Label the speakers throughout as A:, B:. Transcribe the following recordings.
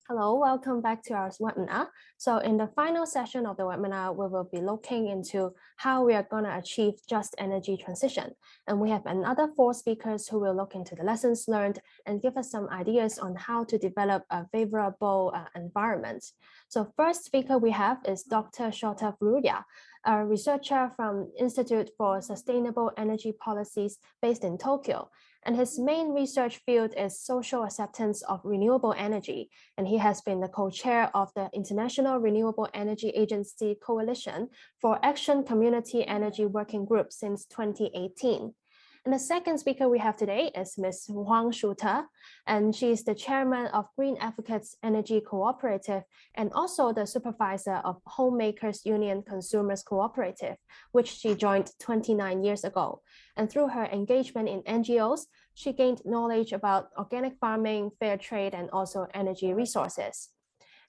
A: Hello, welcome back to our webinar. So in the final session of the webinar, we will be looking into how we are going to achieve just energy transition. And we have another 4 speakers who will look into the lessons learned and give us some ideas on how to develop a favorable environment. So first speaker we have is Dr. Shota Furuya, a researcher from Institute for Sustainable Energy Policies based in Tokyo. And his main research field is social acceptance of renewable energy. And he has been the co-chair of the International Renewable Energy Agency Coalition for Action Community Energy Working Group since 2018. And the second speaker we have today is Ms. Hwang Shota, and she is the chairman of Green Advocates Energy Co-operative and also the supervisor of Homemakers Union Consumers Co-operative, which she joined 29 years ago. And through her engagement in NGOs, she gained knowledge about organic farming, fair trade, and also energy resources.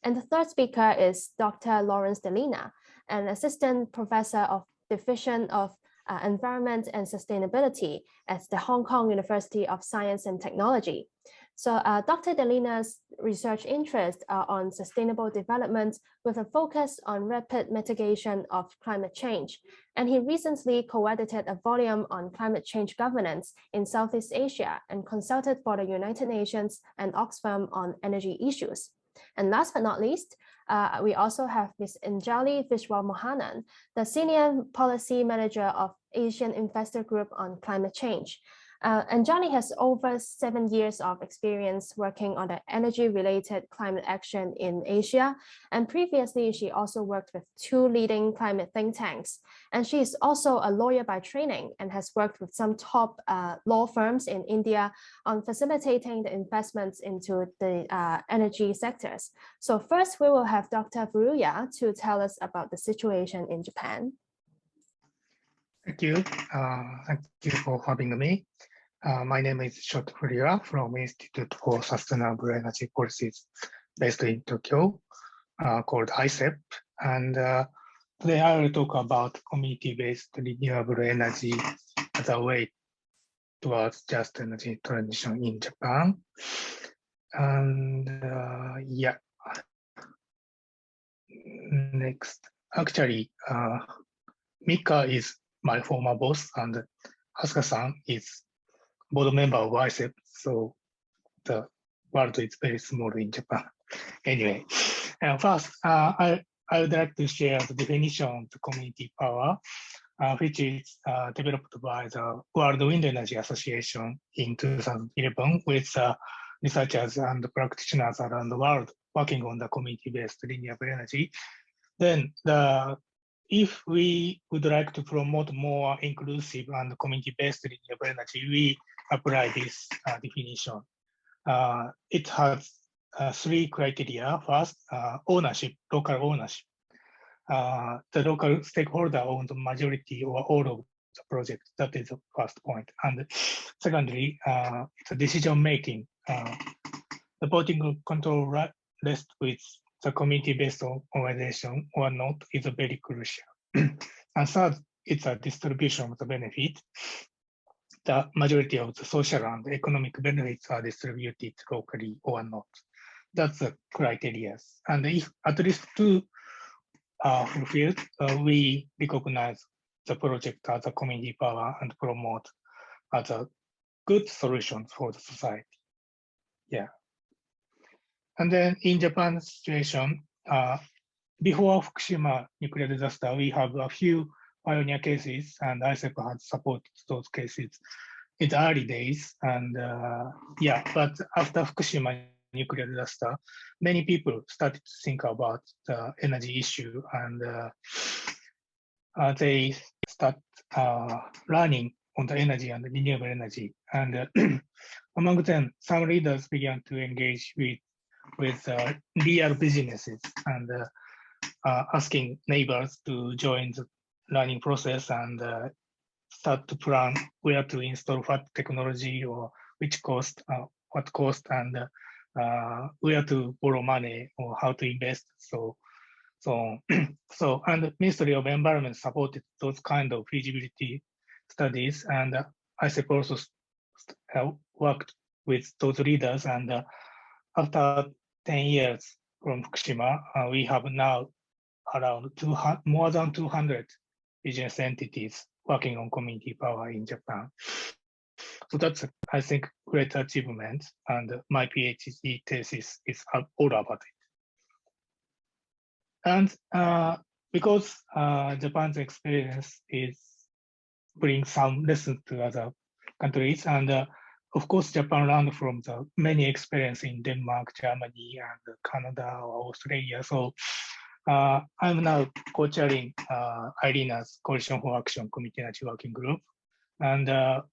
A: And the third speaker is Dr. Laurence Delina, an assistant professor of Division of Environment and Sustainability at the Hong Kong University of Science and Technology. So Dr. Delina's research interests are on sustainable development with a focus on rapid mitigation of climate change. And he recently co-edited a volume on climate change governance in Southeast Asia and consulted for the United Nations and Oxfam on energy issues. And last but not least, we also have Ms. Anjali Viswamohanan, the Senior Policy Manager of Asian Investor Group on Climate Change. Anjali has over 7 years of experience working on the energy-related climate action in Asia. And previously, she also worked with 2 leading climate think tanks. And she is also a lawyer by training and has worked with some top law firms in India on facilitating the investments into the energy sectors. So first, we will have Dr. Furuya to tell us about the situation in Japan.
B: Thank you. Thank you for having me. My name is Shota Furuya from Institute for Sustainable Energy Policies based in Tokyo, called ICEP. And today I will talk about community-based renewable energy as a way towards just energy transition in Japan. And yeah, next. Actually, Mika is my former boss, and Asuka-san is board member of ICEP, so the world is very small in Japan. Anyway, first, I would like to share the definition of the community power, which is developed by the World Wind Energy Association in 2011 with researchers and practitioners around the world working on the community-based renewable energy. Then if we would like to promote more inclusive and community-based renewable energy, we apply this definition. It has 3 criteria. First, ownership, local ownership. The local stakeholder owns the majority or all of the project. That is the first point. And secondly, the decision-making. The voting control rests with the community-based organization or not is very crucial. And third, it's a distribution of the benefit. The majority of the social and economic benefits are distributed locally or not. That's the criteria. And if at least 2 are fulfilled, we recognize the project as a community power and promote as a good solution for the society. Yeah. And then in Japan's situation, before Fukushima nuclear disaster, we have a few pioneer cases, and ICEP has supported those cases in the early days. And yeah, but after Fukushima nuclear disaster, many people started to think about the energy issue, and they start learning on the energy and the renewable energy. And among them, some leaders began to engage with real businesses and asking neighbors to join the learning process and start to plan where to install what technology or which cost, what cost, and where to borrow money or how to invest. So and the Ministry of Environment supported those kind of feasibility studies, and ICEP also worked with those leaders. And after 10 years from Fukushima, we have now around more than 200 business entities working on community power in Japan. So that's, I think, great achievement, and my PhD thesis is all about it. And because Japan's experience is bring some lessons to other countries, and of course, Japan learned from the many experience in Denmark, Germany, and Canada or Australia. So I'm now co-chairing IRENA's Coalition for Action Community Energy Working Group. And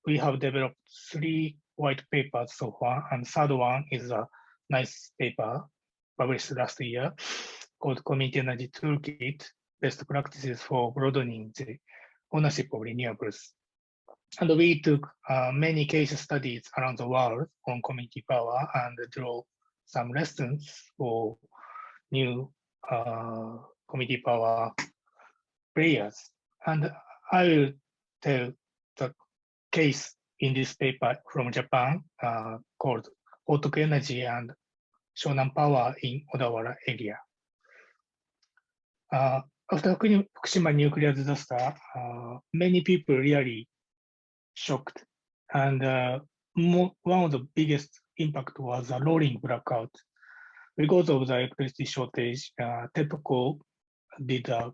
B: we have developed 3 white papers so far, and third one is a nice paper published last year called Community Energy Toolkit, Best Practices for Broadening the Ownership of Renewables. And we took many case studies around the world on community power and draw some lessons for new community power players. And I will tell the case in this paper from Japan called Hotoku Energy and Shonan Power in Odawara area. After Fukushima nuclear disaster, many people really shocked. And one of the biggest impact was a rolling blackout. Because of the electricity shortage, TEPCO did a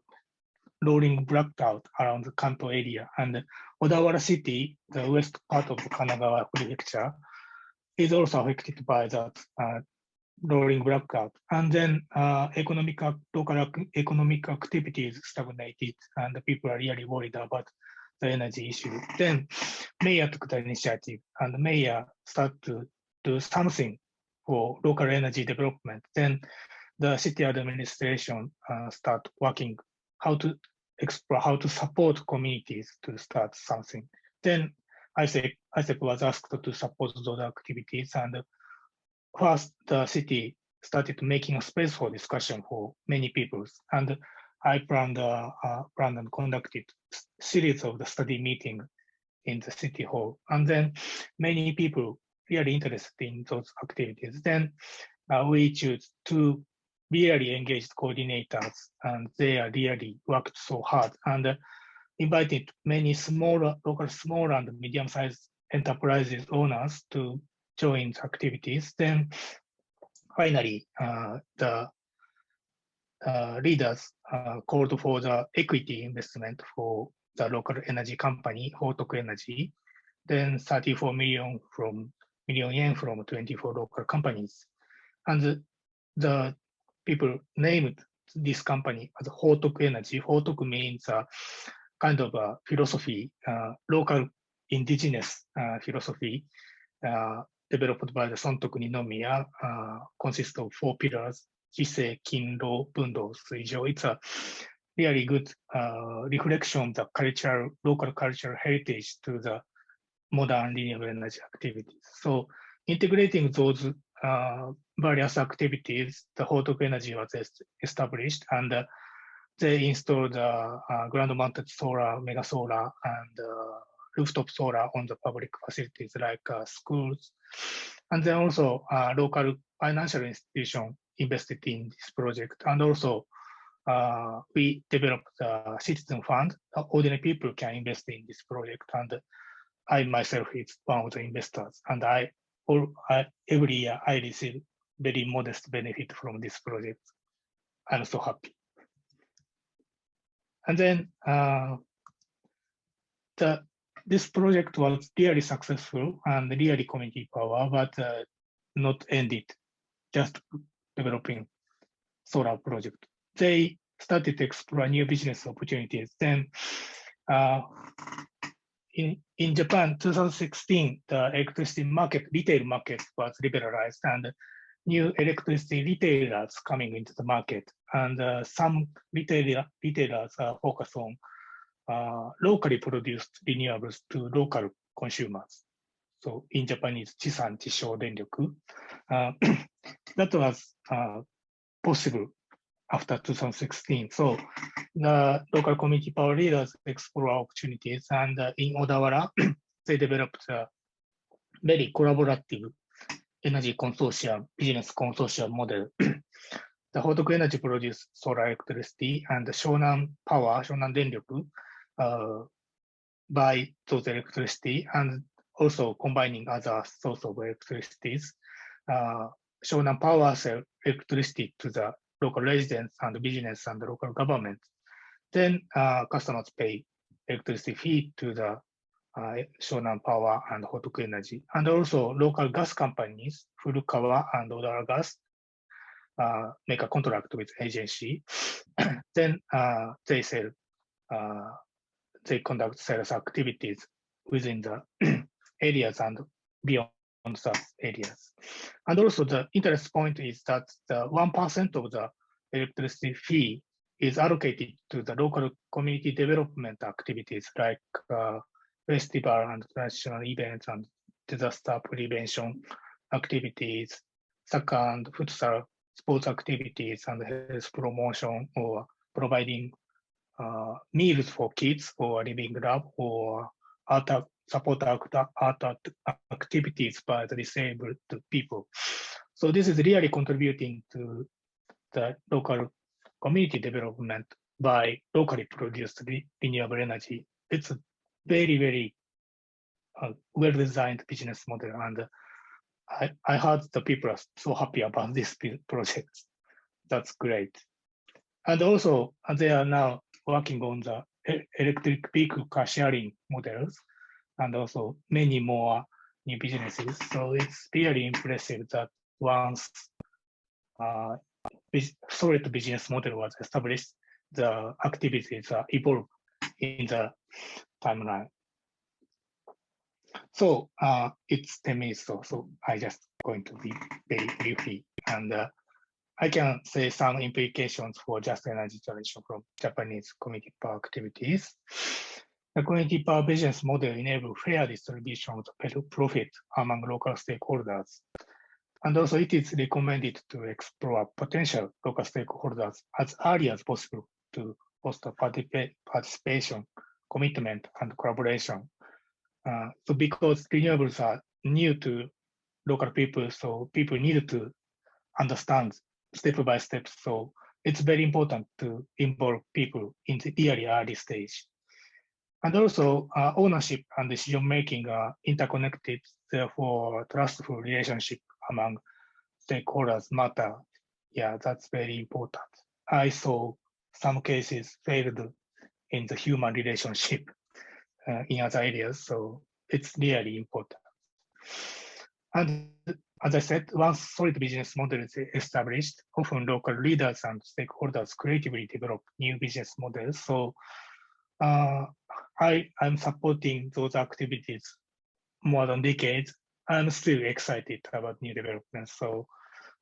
B: rolling blackout around the Kanto area, and Odawara city, the west part of Kanagawa prefecture, is also affected by that rolling blackout. And then local economic activities stagnated, and the people are really worried about the energy issue. Then mayor took the initiative, and the mayor started to do something for local energy development. Then the city administration start working how to explore, how to support communities to start something. Then ISEC was asked to support those activities, and first the city started making a space for discussion for many people. And I planned and conducted series of the study meeting in the city hall. And then many people really interested in those activities. Then we choose 2 really engaged coordinators, and they are really worked so hard and invited many local small and medium-sized enterprises owners to join the activities. Then finally, the leaders called for the equity investment for the local energy company, Hotoku Energy, then 34 million yen from 24 local companies. And the people named this company as Hotoku Energy. Hotoku means a kind of a philosophy, local indigenous philosophy developed by the Sontoku Ninomiya, consists of 4 pillars: Jisei, Kinro, Bundo, Suijo. It's a really good reflection of the local cultural heritage to the modern renewable energy activities. So integrating those various activities, the Hotoku Energy was established, and they installed ground-mounted solar, mega solar, and rooftop solar on the public facilities like schools. And then also local financial institution invested in this project. And also we developed a citizen fund. Ordinary people can invest in this project. And I myself is one of the investors. And every year I receive very modest benefit from this project. I'm so happy. And then this project was really successful and really community power, but not ended just developing solar project. They started to explore new business opportunities. Then in Japan, 2016, the electricity market, retail market was liberalized, and new electricity retailers coming into the market. And some retailers are focused on locally produced renewables to local consumers. So in Japanese, Chisan Chisho Denryoku. That was possible after 2016. So the local community power leaders explore opportunities, and in Odawara, they developed a very collaborative energy consortium, business consortium model. The Hotoku Energy produce solar electricity, and the Shonan Power, Shonan Denryoku, buy those electricity, and also combining other source of electricities. Shonan Power sell electricity to the local residents and business and the local government. Then customers pay electricity fee to the Shonan Power and Hotoku Energy, and also local gas companies, Furuya and Odara Gas, make a contract with agency. Then they sell, they conduct sales activities within the areas and beyond such areas. And also the interest point is that the 1% of the electricity fee is allocated to the local community development activities like festival and traditional events and disaster prevention activities, soccer and futsal sports activities and health promotion, or providing meals for kids or living lab, or support art activities by the disabled people. So this is really contributing to the local community development by locally produced renewable energy. It's a very, very well-designed business model, and I heard the people are so happy about this project. That's great. And also, they are now working on the electric vehicle car sharing models, and also many more new businesses. So it's really impressive that once solid business model was established, the activities evolve in the timeline. So it's 10 minutes, so I just going to be very briefly, and I can say some implications for just energy generation from Japanese community power activities. The community power business model enables fair distribution of the profit among local stakeholders. And also it is recommended to explore potential local stakeholders as early as possible to foster participation, commitment, and collaboration. So because renewables are new to local people, so people need to understand step by step. So it's very important to involve people in the really early stage. And also ownership and decision making are interconnected, therefore trustful relationship among stakeholders matter. Yeah, that's very important. I saw some cases failed in the human relationship in other areas, so it's really important. And as I said, once solid business model is established, often local leaders and stakeholders creatively develop new business models. So I'm supporting those activities more than decades. I'm still excited about new developments, so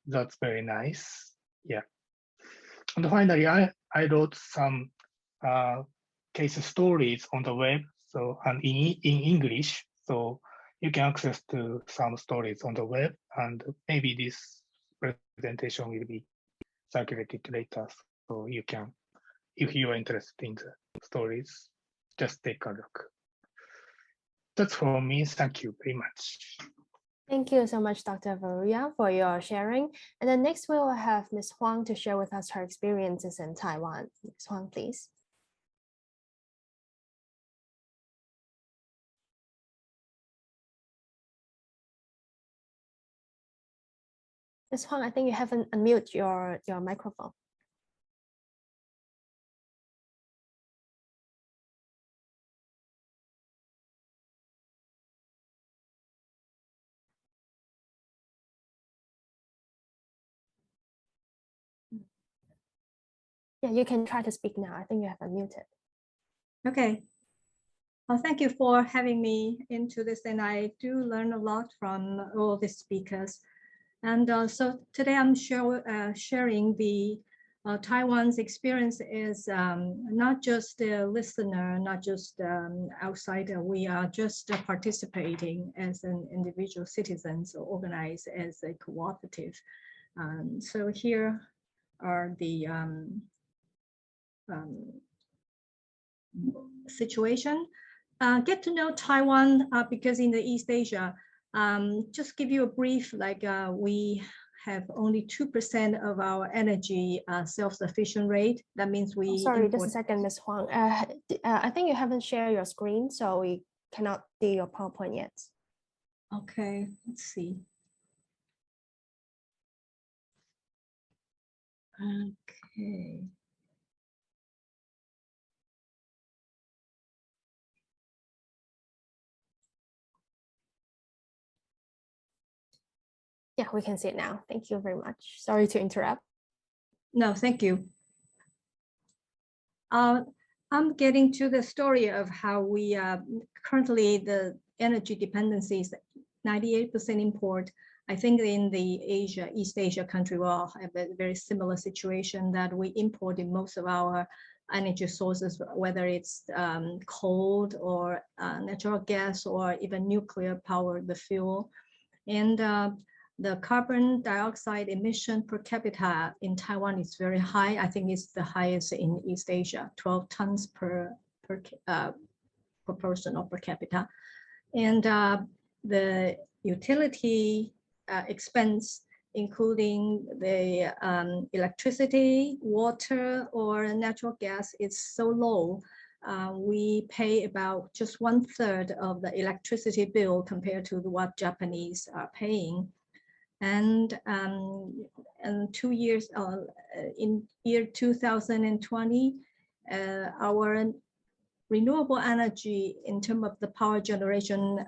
B: that's very nice. Yeah. And finally, I wrote some case stories on the web, so and in English, so you can access to some stories on the web, and maybe this presentation will be circulated later. So you can, if you are interested in the stories, just take a look. That's for me. Thank you very much.
A: Thank you so much, Dr. Furuya, for your sharing. And then next we will have Ms. Hwang to share with us her experiences in Taiwan. Ms. Hwang, please. Ms. Hwang, I think you haven't unmuted your microphone. Yeah, you can try to speak now. I think you have unmuted.
C: Okay. Well, thank you for having me into this, and I do learn a lot from all the speakers. And so today I'm sharing the Taiwan's experience is not just a listener, not just outsider. We are just participating as an individual citizens or organized as a cooperative. So here are the situation. Get to know Taiwan because in the East Asia, Just give you a brief, like we have only 2% of our energy self-sufficient rate. That means we
A: Sorry,
C: import.
A: just a second, Ms. Hwang. I think you haven't shared your screen, so we cannot see your PowerPoint yet.
C: Okay, let's see. Okay.
A: Yeah, we can see it now. Thank you very much. Sorry to interrupt.
C: No, thank you. I'm getting to the story of how we currently the energy dependency is 98% import. I think in the East Asia country will have a very similar situation that we import in most of our energy sources, whether it's coal or natural gas or even nuclear power, the fuel. And the carbon dioxide emission per capita in Taiwan is very high. I think it's the highest in East Asia, 12 tons per person or per capita. And the utility expense, including the electricity, water, or natural gas, is so low. We pay about just 1/3 of the electricity bill compared to what Japanese are paying. And 2 years in year 2020, our renewable energy in terms of the power generation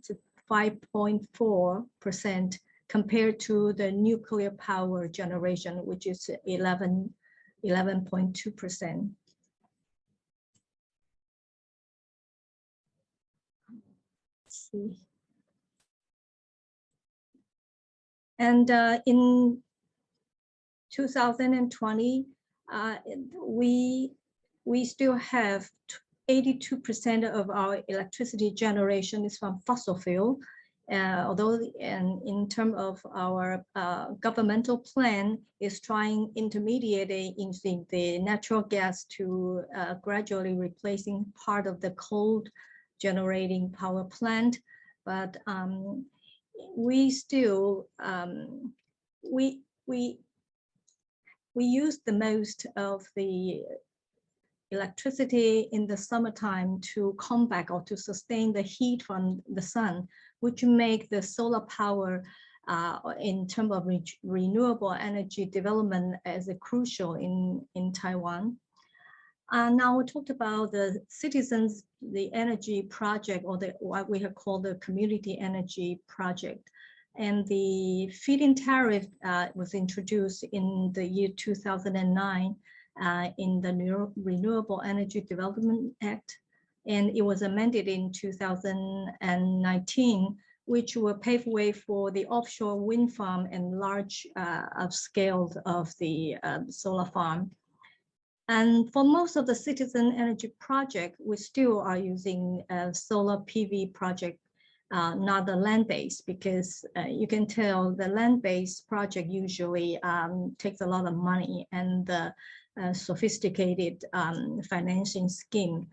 C: to 5.4% compared to the nuclear power generation, which is 11.2%. Let's see. And in 2020, we still have 82% of our electricity generation is from fossil fuel. Although in terms of our governmental plan is trying intermediating using the natural gas to gradually replacing part of the coal generating power plant, but we still we use the most of the electricity in the summertime to combat or to sustain the heat from the sun, which make the solar power in terms of renewable energy development as a crucial in Taiwan. Now we talked about the citizens, the energy project, or what we have called the community energy project. And the feed-in tariff was introduced in the year 2009 in the Renewable Energy Development Act. And it was amended in 2019, which will pave way for the offshore wind farm and large scale of the solar farm. And for most of the citizen energy project, we still are using solar PV project, not the land-based, because you can tell the land-based project usually takes a lot of money and the sophisticated financing scheme.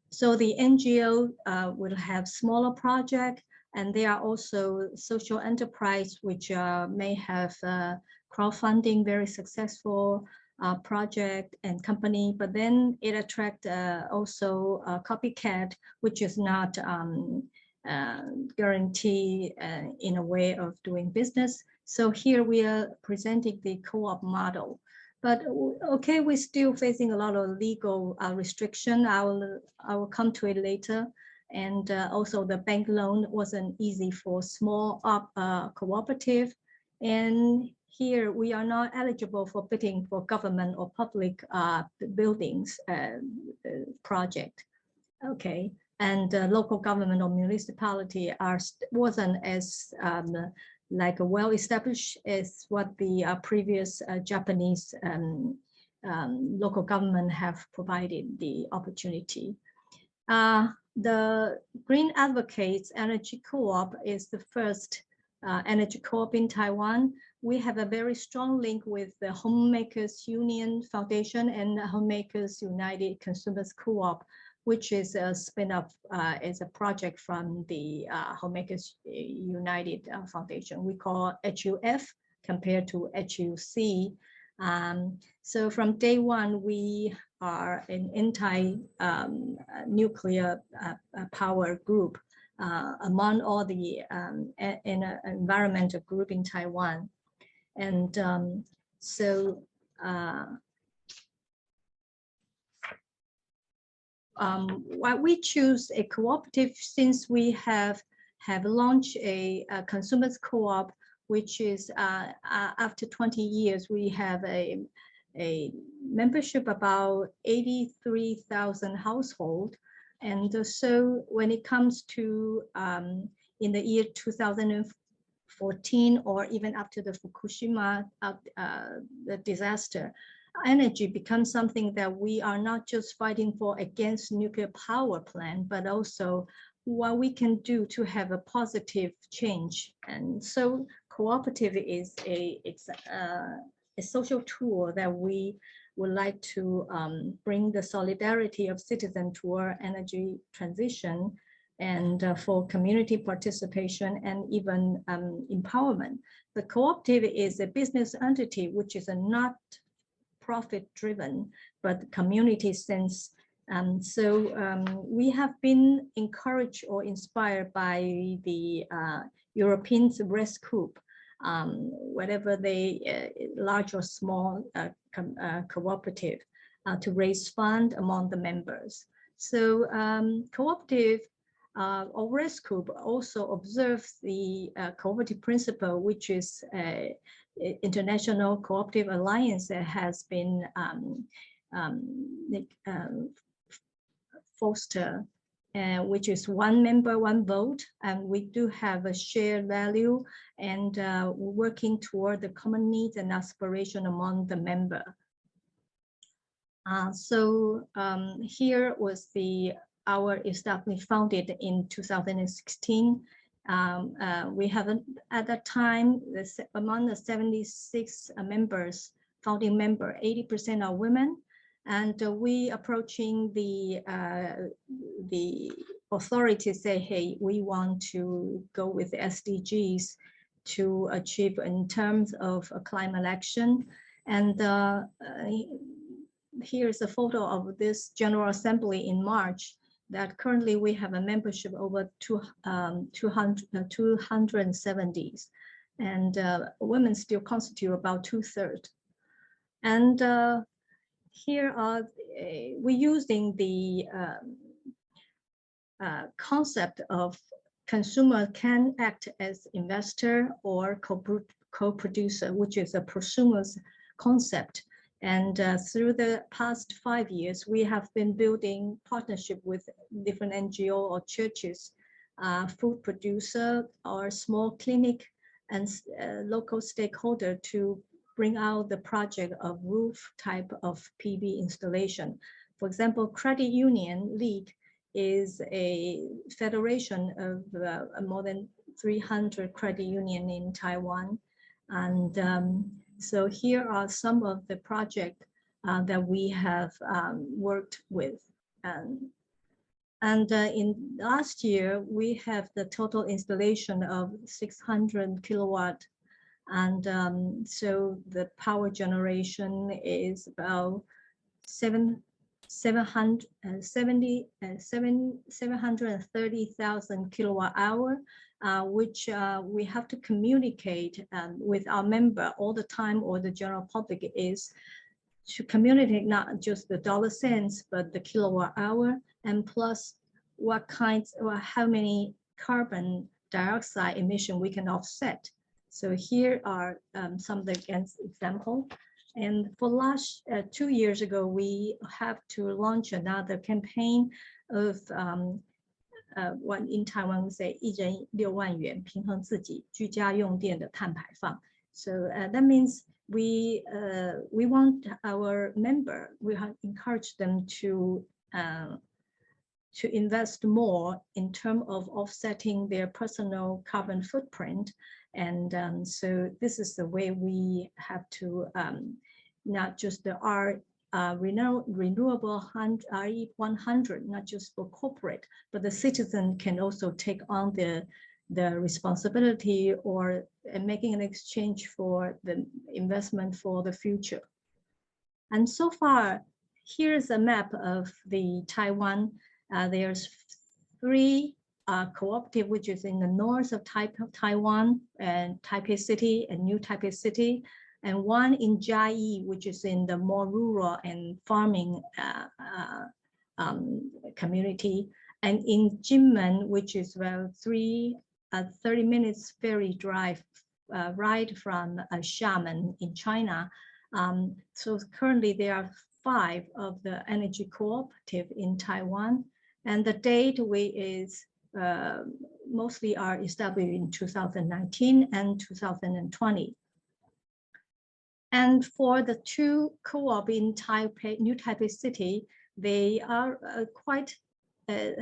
C: So the NGO will have smaller project, and there are also social enterprise which may have crowdfunding very successful project and company, but then it attract also a copycat, which is not guarantee in a way of doing business. So here we are presenting the co-op model. But okay, we're still facing a lot of legal restriction. I will come to it later. And also the bank loan wasn't easy for small cooperative. And here we are not eligible for bidding for government or public buildings project. Okay, and local government or municipality wasn't as like well established as what the previous Japanese local government have provided the opportunity. The Green Advocates Energy Co-op is the first energy co-op in Taiwan. We have a very strong link with the Homemakers Union Foundation and the Homemakers United Consumers Co-op, which is a spin-off, is a project from the Homemakers United Foundation. We call HUF compared to HUC. So from day one, we are an anti-nuclear power group among all the in an environmental group in Taiwan. And why we choose a cooperative, since we have launched a consumers co-op, which is after 20 years, we have a membership about 83,000 households. And so when it comes to in the year 2014 or even after the Fukushima the disaster, energy becomes something that we are not just fighting for against nuclear power plant, but also what we can do to have a positive change. And so cooperative is a social tool that we would like to bring the solidarity of citizens toward energy transition and for community participation and even empowerment. The cooperative is a business entity which is not profit driven, but community sense. So we have been encouraged or inspired by the European rescue, whatever they, large or small cooperative, to raise fund among the members. So cooperative or rescue also observes the cooperative principle, which is international cooperative alliance that has been fostered, which is one member, one vote, and we do have a shared value and working toward the common needs and aspiration among the member. So here was our establishment founded in 2016. We haven't, at that time, among the 76 members, founding member, 80% are women. And we approaching the authorities, say, hey, we want to go with the SDGs to achieve in terms of climate action. And here's a photo of this General Assembly in March, that currently we have a membership over 270, and women still constitute about 2/3. And here are we're using the concept of consumer can act as investor or co-producer, which is a prosumer's concept. And through the past 5 years, we have been building partnership with different NGO or churches, food producer or small clinic and local stakeholder to bring out the project of roof type of PV installation. For example, Credit Union League is a federation of more than 300 credit union in Taiwan. And so here are some of the projects that we have worked with. And in last year, we have the total installation of 600 kilowatt. And so the power generation is about 730,000 kilowatt hour, which we have to communicate with our member all the time, or the general public, is to communicate not just the dollar cents, but the kilowatt hour, and plus what kinds or how many carbon dioxide emission we can offset. So here are some of the example. And for last 2 years ago, we have to launch another campaign of what in Taiwan we say 1人6万元平衡自己居家用电的碳排放. So that means we want our member, we have encouraged them to invest more in terms of offsetting their personal carbon footprint. And so this is the way we have to not just our renewable RE100, not just for corporate, but the citizen can also take on the responsibility or making an exchange for the investment for the future. And so far, here's a map of the Taiwan. There's 3 cooperative, which is in the north of Taiwan and Taipei City and New Taipei City, and 1 in Jiayi, which is in the more rural and farming community, and in Jinmen, which is about 30 minutes ferry drive ride from Xiamen in China. So currently there are 5 of the energy cooperative in Taiwan, and the date is mostly are established in 2019 and 2020. And for the 2 co-op in Taipei, New Taipei City, they are quite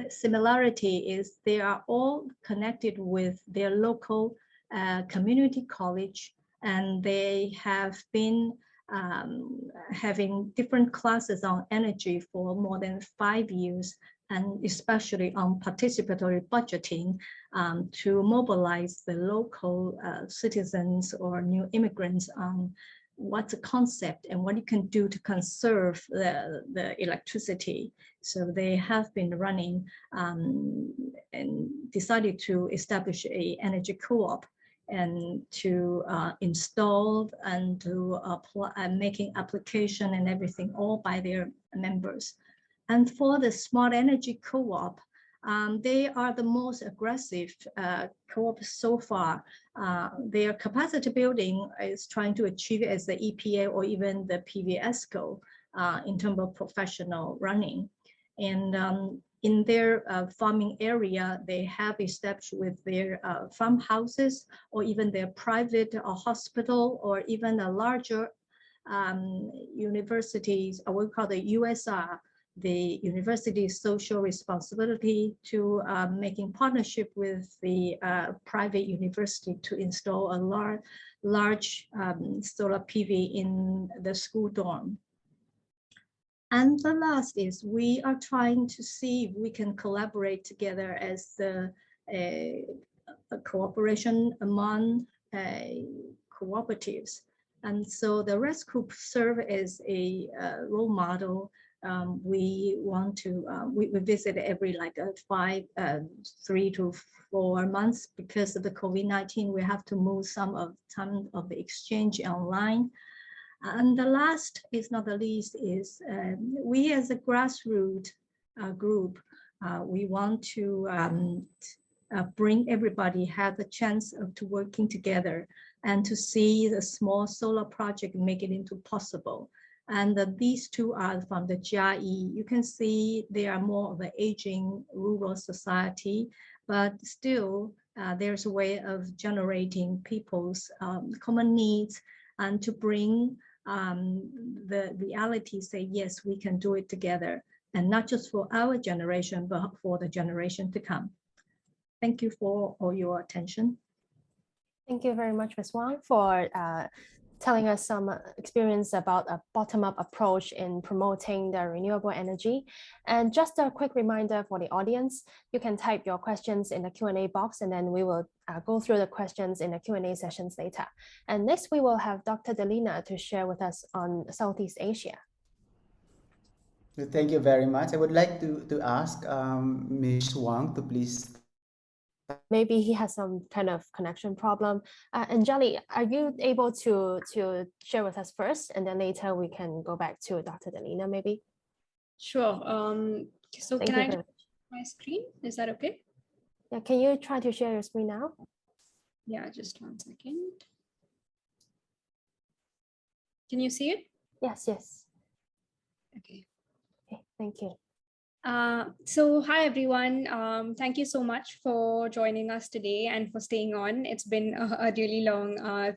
C: similarity is they are all connected with their local community college, and they have been having different classes on energy for more than 5 years, and especially on participatory budgeting to mobilize the local citizens or new immigrants on what's the concept and what you can do to conserve the electricity. So they have been running and decided to establish a energy co-op and to install and to apply, making application and everything all by their members. And for the smart energy co-op, they are the most aggressive co-op so far. Their capacity building is trying to achieve as the EPA or even the PVS goal in terms of professional running. And in their farming area, they have established with their farmhouses or even their private hospital or even a larger universities, or we call the USR, the university social responsibility to making partnership with the private university to install a large solar PV in the school dorm. And the last is we are trying to see if we can collaborate together as a cooperation among cooperatives. And so the REST group serve as a role model. We want to, we visit every like 3 to 4 months because of the COVID-19. We have to move some of the exchange online. And the last is not the least is we as a grassroots group, we want to bring everybody have the chance of to working together and to see the small solar project make it into possible. And these 2 are from the Jiayi. You can see they are more of an aging rural society, but still there's a way of generating people's common needs and to bring the reality, say, yes, we can do it together, and not just for our generation, but for the generation to come. Thank you for all your attention.
A: Thank you very much, Ms. Hwang, for telling us some experience about a bottom-up approach in promoting the renewable energy. And just a quick reminder for the audience, you can type your questions in the Q&A box, and then we will go through the questions in the Q&A sessions later. And next, we will have Dr. Delina to share with us on Southeast Asia.
D: Thank you very much. I would like to ask Ms. Hwang to please.
A: Maybe he has some kind of connection problem. Anjali, are you able to share with us first, and then later we can go back to Dr. Delina, maybe?
E: Sure. So
A: Thank
E: can I
A: you.
E: my screen? Is that okay?
A: Yeah, can you try to share your screen now?
E: Yeah, just 1 second. Can you see it?
A: Yes, yes.
E: Okay.
A: Okay, thank you.
E: So hi everyone, thank you so much for joining us today and for staying on. It's been a really long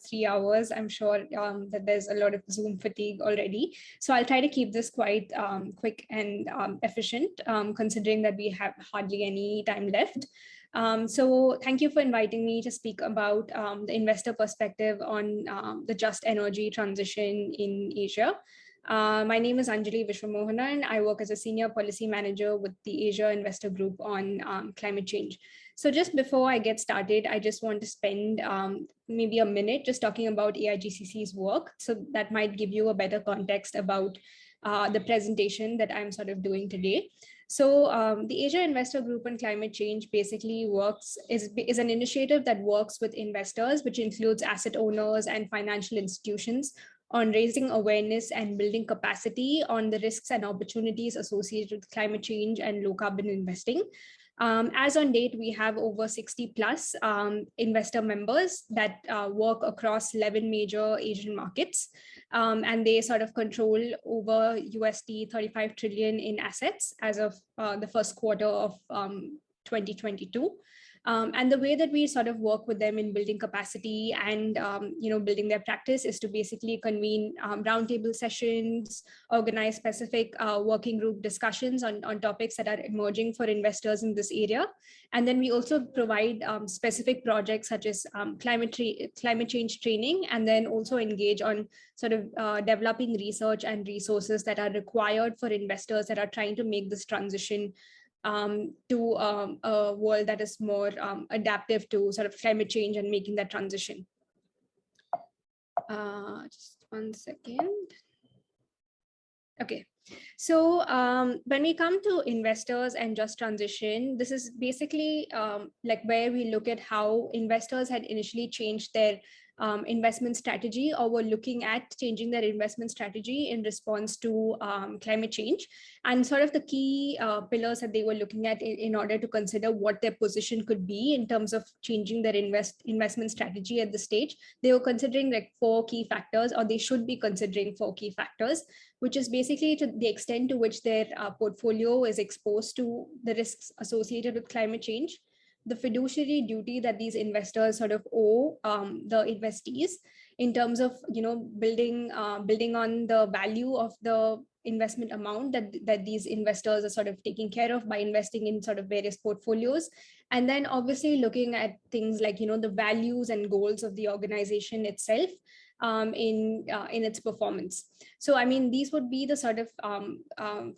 E: 3 hours. I'm sure that there's a lot of Zoom fatigue already. So I'll try to keep this quite quick and efficient, considering that we have hardly any time left. So thank you for inviting me to speak about the investor perspective on the just energy transition in Asia. My name is Anjali Viswamohanan. I work as a senior policy manager with the Asia Investor Group on climate change. So just before I get started, I just want to spend maybe a minute just talking about AIGCC's work. So that might give you a better context about the presentation that I'm sort of doing today. So the Asia Investor Group on Climate Change basically is an initiative that works with investors, which includes asset owners and financial institutions, on raising awareness and building capacity on the risks and opportunities associated with climate change and low carbon investing. As on date, we have over 60 plus investor members that work across 11 major Asian markets. And they sort of control over USD 35 trillion in assets as of the first quarter of 2022. And the way that we sort of work with them in building capacity and building their practice is to basically convene roundtable sessions, organize specific working group discussions on topics that are emerging for investors in this area. And then we also provide specific projects such as climate change training, and then also engage on sort of developing research and resources that are required for investors that are trying to make this transition to a world that is more adaptive to sort of climate change and making that transition. Just 1 second. Okay, so when we come to investors and just transition, this is basically like where we look at how investors had initially changed their investment strategy, or were looking at changing their investment strategy in response to climate change, and sort of the key pillars that they were looking at in order to consider what their position could be in terms of changing their investment strategy at this stage. They were considering like 4 key factors, or they should be considering 4 key factors, which is basically to the extent to which their portfolio is exposed to the risks associated with climate change, the fiduciary duty that these investors sort of owe the investees in terms of building on the value of the investment amount that these investors are sort of taking care of by investing in sort of various portfolios, and then obviously looking at things like the values and goals of the organization itself in its performance. So I mean, these would be the sort of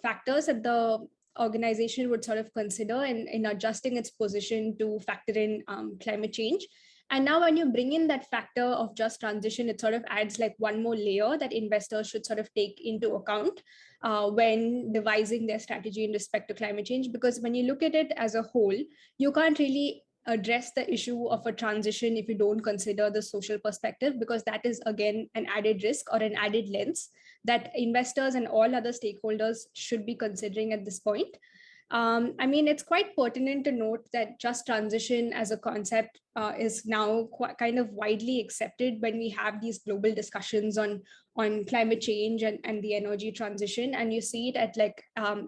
E: factors that the organization would sort of consider in adjusting its position to factor in climate change. And now when you bring in that factor of just transition, it sort of adds like one more layer that investors should sort of take into account when devising their strategy in respect to climate change. Because when you look at it as a whole, you can't really address the issue of a transition if you don't consider the social perspective, because that is again an added risk or an added lens that investors and all other stakeholders should be considering at this point. I mean, it's quite pertinent to note that just transition as a concept is now kind of widely accepted when we have these global discussions on climate change and the energy transition. And you see it at like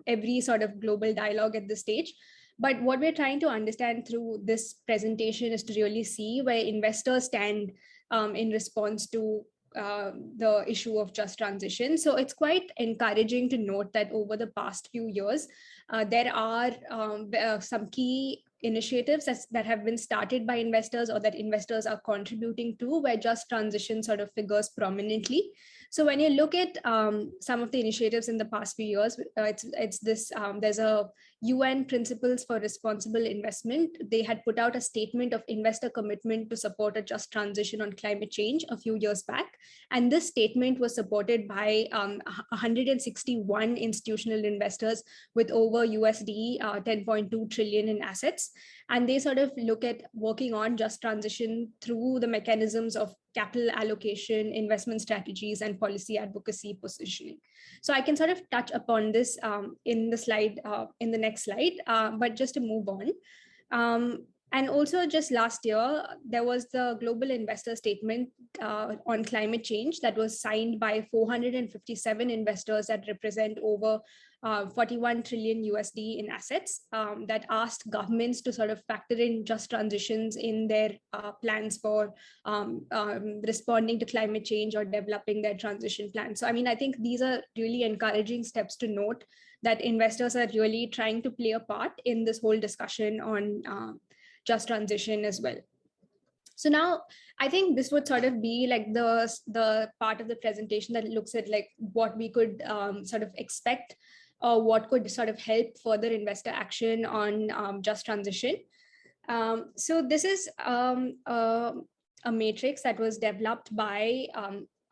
E: every sort of global dialogue at this stage. But what we're trying to understand through this presentation is to really see where investors stand in response to the issue of just transition. So it's quite encouraging to note that over the past few years, there are some key initiatives that have been started by investors or that investors are contributing to, where just transition sort of figures prominently. So when you look at some of the initiatives in the past few years, it's this, there's a UN Principles for Responsible Investment. They had put out a statement of investor commitment to support a just transition on climate change a few years back. And this statement was supported by 161 institutional investors with over USD 10.2 trillion in assets. And they sort of look at working on just transition through the mechanisms of capital allocation, investment strategies, and policy advocacy positioning. So I can sort of touch upon this in the slide, in the next slide, but just to move on. And also just last year, there was the Global Investor Statement on climate change that was signed by 457 investors that represent over 41 trillion USD in assets that asked governments to sort of factor in just transitions in their plans for responding to climate change or developing their transition plan. So, I mean, I think these are really encouraging steps to note that investors are really trying to play a part in this whole discussion on just transition as well. So now I think this would sort of be like the part of the presentation that looks at like what we could sort of expect or what could sort of help further investor action on just transition. So this is a matrix that was developed by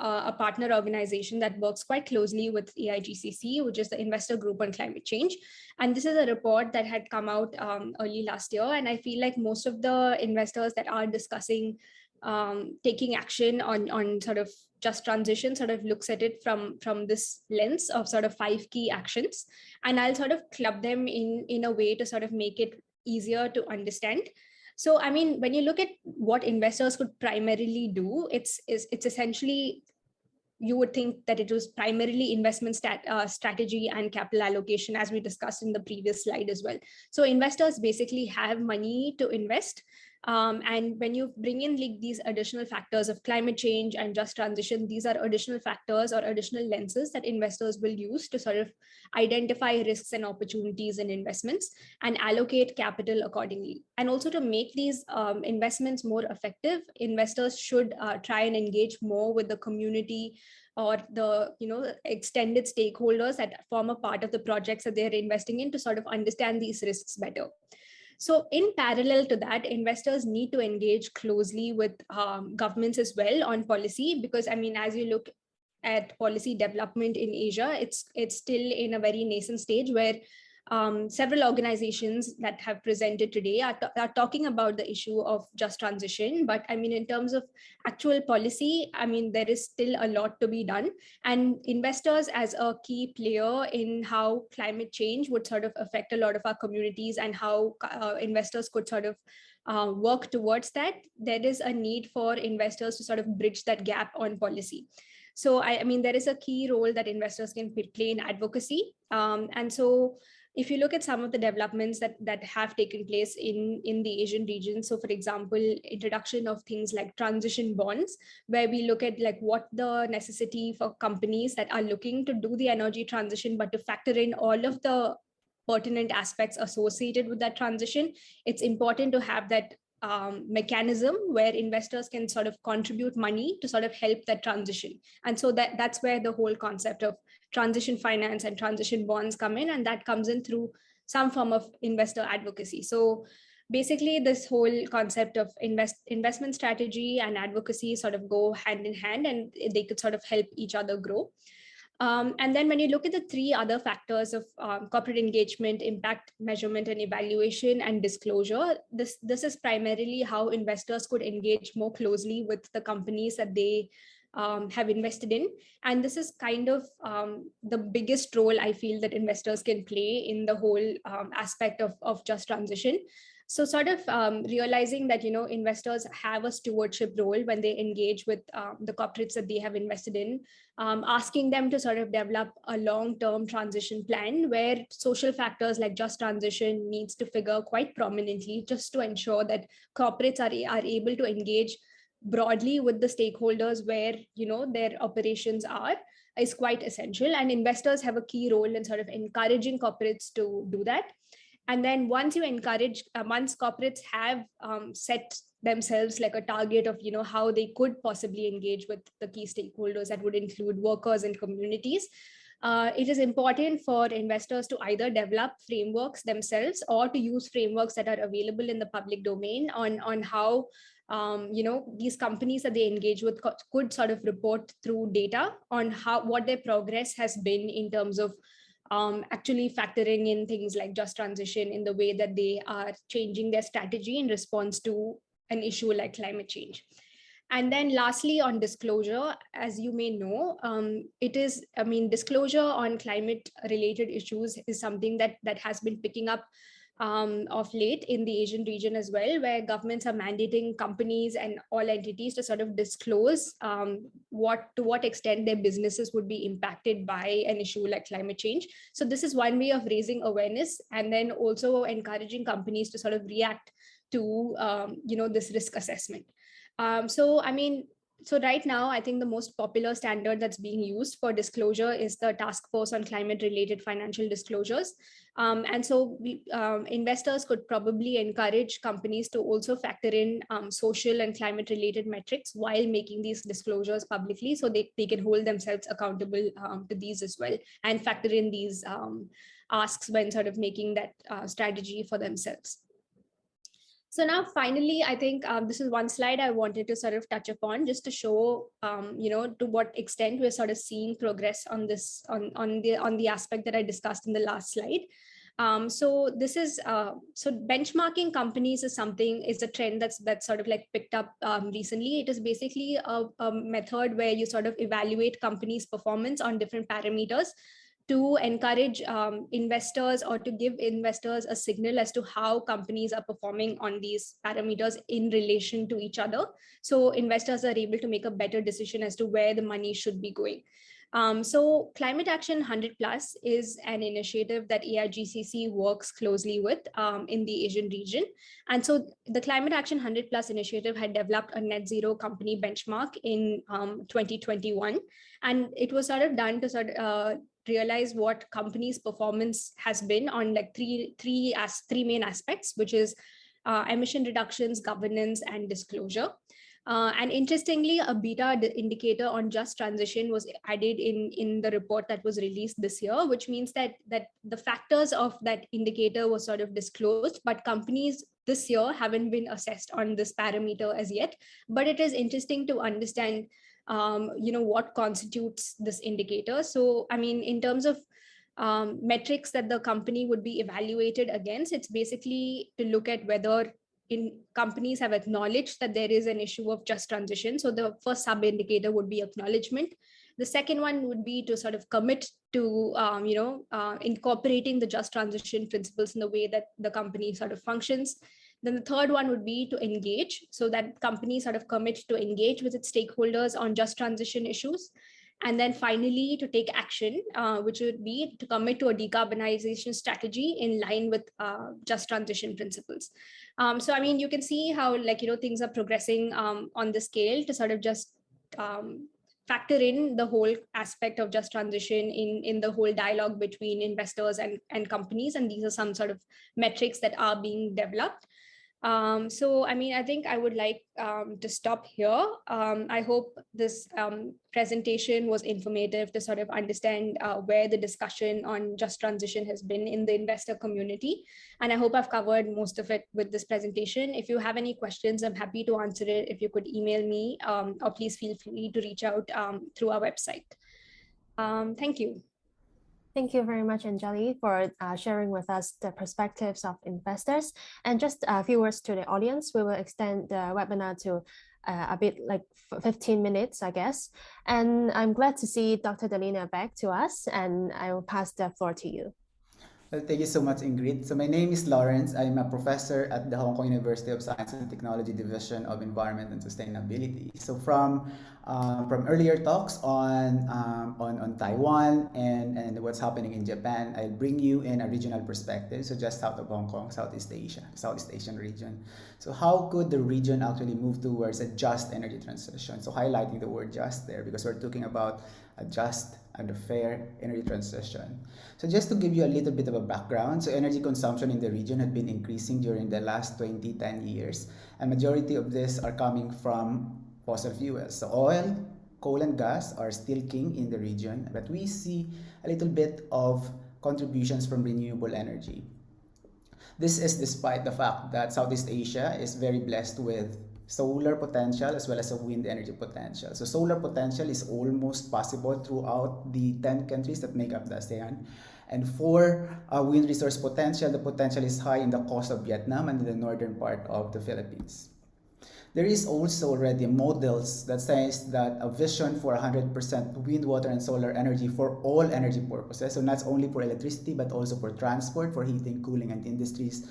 E: a partner organization that works quite closely with AIGCC, which is the Investor Group on Climate Change. And this is a report that had come out early last year. And I feel like most of the investors that are discussing taking action on sort of just transition sort of looks at it from this lens of sort of 5 key actions. And I'll sort of club them in a way to sort of make it easier to understand. So, I mean, when you look at what investors could primarily do, it's essentially, you would think that it was primarily investment strategy and capital allocation, as we discussed in the previous slide as well. So investors basically have money to invest. And when you bring in like these additional factors of climate change and just transition, these are additional factors or additional lenses that investors will use to sort of identify risks and opportunities in investments and allocate capital accordingly. And also to make these investments more effective, investors should try and engage more with the community or the extended stakeholders that form a part of the projects that they're investing in to sort of understand these risks better. So in parallel to that, investors need to engage closely with governments as well on policy, because I mean, as you look at policy development in Asia, it's still in a very nascent stage where several organizations that have presented today are talking about the issue of just transition. But I mean, in terms of actual policy, I mean, there is still a lot to be done. And investors as a key player in how climate change would sort of affect a lot of our communities and how investors could sort of work towards that, there is a need for investors to sort of bridge that gap on policy. So I mean, there is a key role that investors can play in advocacy. And so if you look at some of the developments that have taken place in the Asian region, so for example, introduction of things like transition bonds, where we look at like what the necessity for companies that are looking to do the energy transition, but to factor in all of the pertinent aspects associated with that transition, it's important to have that mechanism where investors can sort of contribute money to sort of help that transition. And so that's where the whole concept of transition finance and transition bonds come in, and that comes in through some form of investor advocacy. So basically this whole concept of investment strategy and advocacy sort of go hand in hand, and they could sort of help each other grow. And then when you look at the 3 other factors of corporate engagement, impact measurement and evaluation, and disclosure, this is primarily how investors could engage more closely with the companies that they have invested in. And this is kind of the biggest role I feel that investors can play in the whole aspect of just transition. So sort of realizing that, investors have a stewardship role when they engage with the corporates that they have invested in, asking them to sort of develop a long-term transition plan where social factors like just transition needs to figure quite prominently, just to ensure that corporates are able to engage broadly with the stakeholders where, their operations are, is quite essential. And investors have a key role in sort of encouraging corporates to do that. And then once corporates have set themselves like a target of, how they could possibly engage with the key stakeholders that would include workers and communities, it is important for investors to either develop frameworks themselves or to use frameworks that are available in the public domain on how these companies that they engage with could sort of report through data on what their progress has been in terms of actually factoring in things like just transition in the way that they are changing their strategy in response to an issue like climate change. And then lastly, on disclosure, as you may know, disclosure on climate related issues is something that has been picking up of late in the Asian region as well, where governments are mandating companies and all entities to sort of disclose to what extent their businesses would be impacted by an issue like climate change. So this is one way of raising awareness and then also encouraging companies to sort of react to this risk assessment. So I mean, so right now, I think the most popular standard that's being used for disclosure is the Task Force on Climate-Related Financial Disclosures. And so investors could probably encourage companies to also factor in social and climate-related metrics while making these disclosures publicly, so they can hold themselves accountable to these as well, and factor in these asks when sort of making that strategy for themselves. So now, finally, I think this is one slide I wanted to sort of touch upon, just to show, to what extent we're sort of seeing progress on this, on the aspect that I discussed in the last slide. So this is so benchmarking companies is a trend that's sort of like picked up recently. It is basically a method where you sort of evaluate companies' performance on different parameters to encourage investors, or to give investors a signal as to how companies are performing on these parameters in relation to each other. So investors are able to make a better decision as to where the money should be going. So Climate Action 100 Plus is an initiative that AIGCC works closely with in the Asian region. And so the Climate Action 100 Plus initiative had developed a net zero company benchmark in 2021. And it was sort of done to sort of realize what companies' performance has been on like three main aspects, which is emission reductions, governance, and disclosure. And interestingly, a beta indicator on just transition was added in the report that was released this year, which means that the factors of that indicator was sort of disclosed, but companies this year haven't been assessed on this parameter as yet. But it is interesting to understand what constitutes this indicator. So, I mean, in terms of metrics that the company would be evaluated against, it's basically to look at whether companies have acknowledged that there is an issue of just transition. So the first sub indicator would be acknowledgement. The second one would be to sort of commit to, incorporating the just transition principles in the way that the company sort of functions. Then the third one would be to engage, so that companies sort of commit to engage with its stakeholders on just transition issues. And then finally, to take action, which would be to commit to a decarbonization strategy in line with just transition principles. So, I mean, you can see how, like, things are progressing on the scale to sort of just factor in the whole aspect of just transition in the whole dialogue between investors and companies. And these are some sort of metrics that are being developed. So, I mean, I think I would like to stop here. I hope this presentation was informative to sort of understand where the discussion on just transition has been in the investor community. And I hope I've covered most of it with this presentation. If you have any questions, I'm happy to answer it. If you could email me, or please feel free to reach out through our website. Thank you.
A: Thank you very much, Anjali, for sharing with us the perspectives of investors. And just a few words to the audience, we will extend the webinar to a bit like 15 minutes, I guess. And I'm glad to see Dr. Delina back to us, and I will pass the floor to you.
D: Well, thank you so much, Ingrid. So my name is Laurence. I'm a professor at the Hong Kong University of Science and Technology Division of Environment and Sustainability. So from earlier talks on Taiwan and what's happening in Japan, I'll bring you in a regional perspective. So just south of Hong Kong, Southeast Asian region. So how could the region actually move towards a just energy transition? So highlighting the word just there, because we're talking about a just and a fair energy transition. So just to give you a little bit of a background, so energy consumption in the region had been increasing during the last 10 years, and majority of this are coming from fossil fuels. So oil, coal, and gas are still king in the region, but we see a little bit of contributions from renewable energy. This is despite the fact that Southeast Asia is very blessed with solar potential as well as a wind energy potential. So solar potential is almost possible throughout the 10 countries that make up the ASEAN. And for wind resource potential, the potential is high in the coast of Vietnam and in the northern part of the Philippines. There is also already models that says that a vision for 100% wind, water, and solar energy for all energy purposes, so not only for electricity, but also for transport, for heating, cooling, and industries,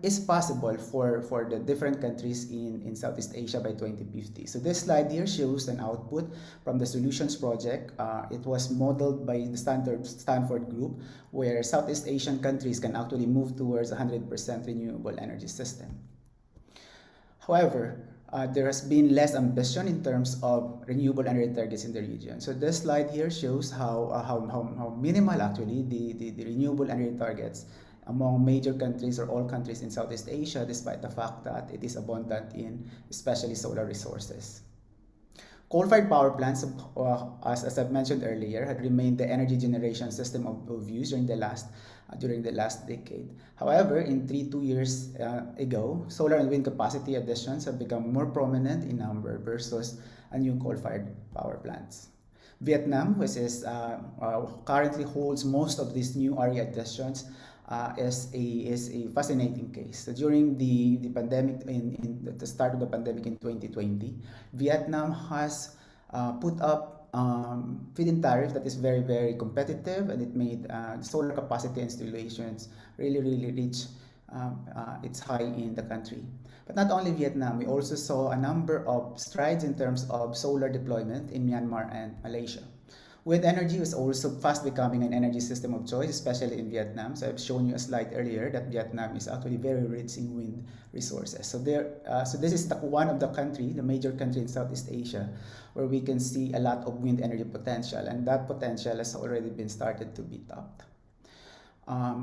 D: is possible for the different countries in Southeast Asia by 2050. So this slide here shows an output from the Solutions Project. It was modeled by the Stanford Group, where Southeast Asian countries can actually move towards 100% renewable energy system. However, there has been less ambition in terms of renewable energy targets in the region. So this slide here shows how minimal actually the renewable energy targets among major countries or all countries in Southeast Asia, despite the fact that it is abundant in especially solar resources. Coal-fired power plants, as I've mentioned earlier, had remained the energy generation system of use during the last decade. However, in 2 years ago, solar and wind capacity additions have become more prominent in number versus new coal-fired power plants. Vietnam, which is currently holds most of these new RE additions, is a fascinating case. So during the pandemic, in the start of the pandemic in 2020, Vietnam has put up feed-in tariff that is very, very competitive, and it made solar capacity installations really reach its high in the country. But not only Vietnam, we also saw a number of strides in terms of solar deployment in Myanmar and Malaysia. Wind energy is also fast becoming an energy system of choice, especially in Vietnam. So I've shown you a slide earlier that Vietnam is actually very rich in wind resources. So this is one of the major country in Southeast Asia, where we can see a lot of wind energy potential, and that potential has already been started to be tapped.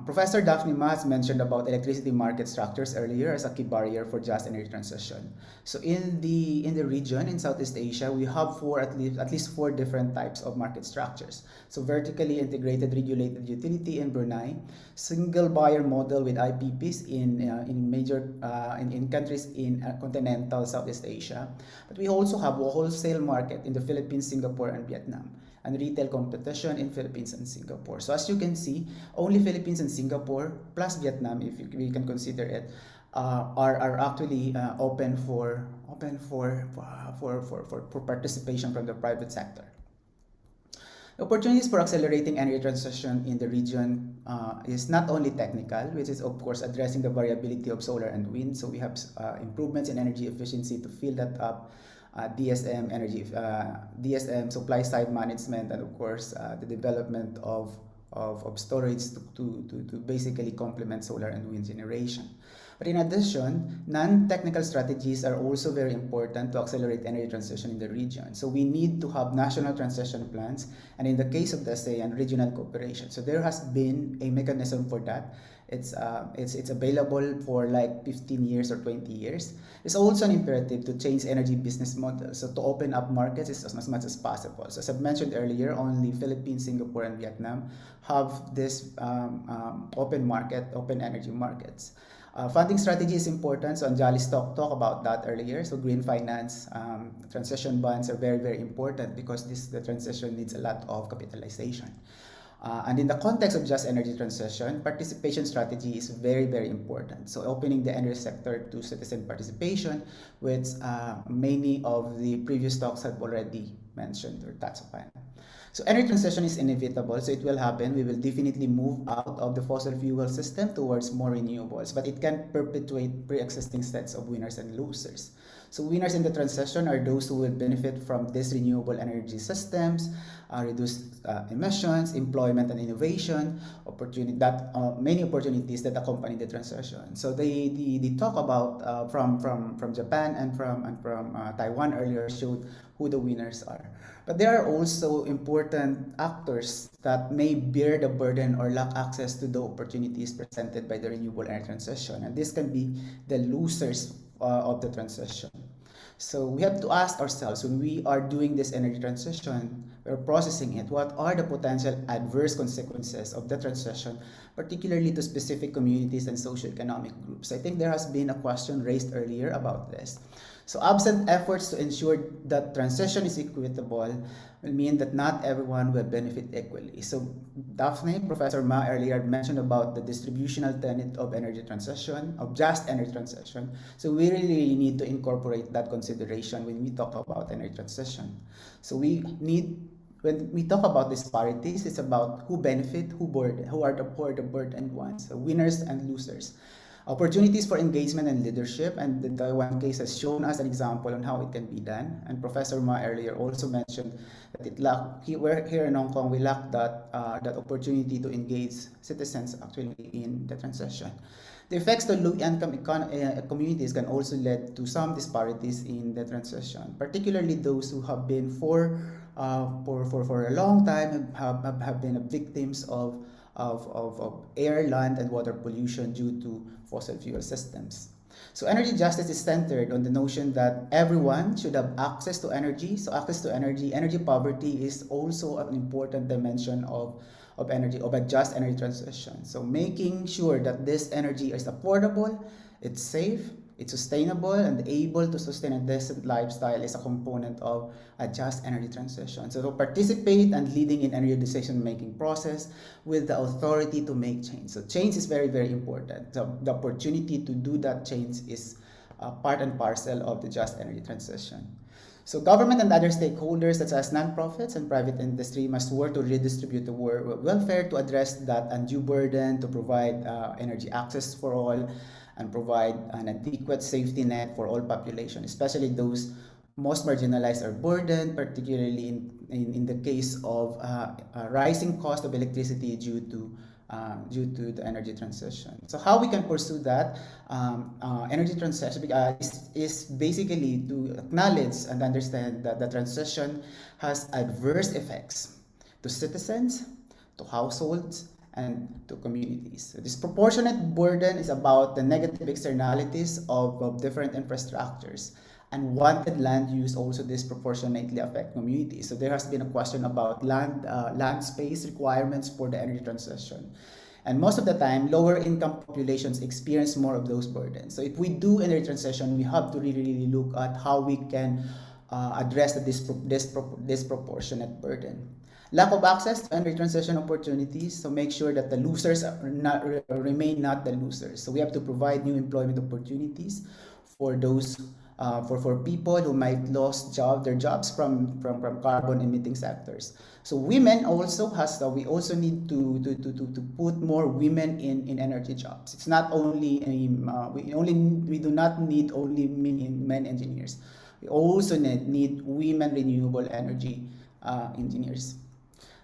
D: Professor Daphne Ma has mentioned about electricity market structures earlier as a key barrier for just energy transition. So in the region in Southeast Asia, we have at least four different types of market structures. So vertically integrated regulated utility in Brunei, single buyer model with IPPs in countries in continental Southeast Asia. But we also have a wholesale market in the Philippines, Singapore, and Vietnam, and retail competition in Philippines and Singapore. So as you can see, only Philippines and Singapore plus Vietnam, if we can consider it, are actually open for participation from the private sector. Opportunities for accelerating energy transition in the region is not only technical, which is of course addressing the variability of solar and wind. So we have improvements in energy efficiency to fill that up. DSM, supply side management, and of course the development of storage to basically complement solar and wind generation. But in addition, non-technical strategies are also very important to accelerate energy transition in the region. So we need to have national transition plans, and in the case of the ASEAN, regional cooperation. So there has been a mechanism for that. It's available for like 15 years or 20 years. It's also an imperative to change energy business models, so to open up markets as much as possible. So as I've mentioned earlier, only Philippines, Singapore, and Vietnam have this open energy markets. Funding strategy is important, so Anjali's talk about that earlier. So green finance, transition bonds are very, very important because the transition needs a lot of capitalization. And in the context of just energy transition, participation strategy is very, very important. So opening the energy sector to citizen participation, which many of the previous talks have already mentioned or touched upon. So energy transition is inevitable, so it will happen. We will definitely move out of the fossil fuel system towards more renewables, but it can perpetuate pre-existing sets of winners and losers. So winners in the transition are those who will benefit from these renewable energy systems, reduced emissions, employment and innovation, many opportunities that accompany the transition. So the talk about from Japan and from Taiwan earlier showed who the winners are. But there are also important actors that may bear the burden or lack access to the opportunities presented by the renewable energy transition, and this can be the losers of the transition. So we have to ask ourselves, when we are doing this energy transition, we're processing it, what are the potential adverse consequences of the transition, particularly to specific communities and socioeconomic groups? I think there has been a question raised earlier about this. So absent efforts to ensure that transition is equitable will mean that not everyone will benefit equally. So Daphne, Professor Ma earlier mentioned about the distributional tenet of energy transition, of just energy transition. So we really need to incorporate that consideration when we talk about energy transition. So when we talk about disparities, it's about who benefit, who are the poor, the burdened ones, so winners and losers. Opportunities for engagement and leadership, and the Taiwan case has shown us an example on how it can be done. And Professor Ma earlier also mentioned that here in Hong Kong, we lack that opportunity to engage citizens actually in the transition. The effects to low-income communities can also lead to some disparities in the transition, particularly those who have been for a long time have been victims of air, land, and water pollution due to fossil fuel systems. So energy justice is centered on the notion that everyone should have access to energy. So access to energy poverty is also an important dimension of a just energy transition. So making sure that this energy is affordable, it's safe, it's sustainable, and able to sustain a decent lifestyle is a component of a just energy transition. So to participate and leading in energy decision-making process with the authority to make change. So change is very, very important. So the opportunity to do that change is part and parcel of the just energy transition. So government and other stakeholders such as nonprofits and private industry must work to redistribute the welfare to address that undue burden, to provide energy access for all, and provide an adequate safety net for all population, especially those most marginalized or burdened, particularly in the case of rising cost of electricity due to the energy transition. So how we can pursue that energy transition is basically to acknowledge and understand that the transition has adverse effects to citizens, to households, and to communities. So disproportionate burden is about the negative externalities of different infrastructures. And wanted land use also disproportionately affect communities. So there has been a question about land space requirements for the energy transition. And most of the time, lower income populations experience more of those burdens. So if we do energy transition, we have to really look at how we can address the disproportionate burden. Lack of access to energy transition opportunities, so make sure that the losers remain not the losers. So we have to provide new employment opportunities for those for people who might lost their jobs from carbon emitting sectors. So women also we also need to put more women in energy jobs. It's not only we do not need only men engineers. We also need women renewable energy engineers.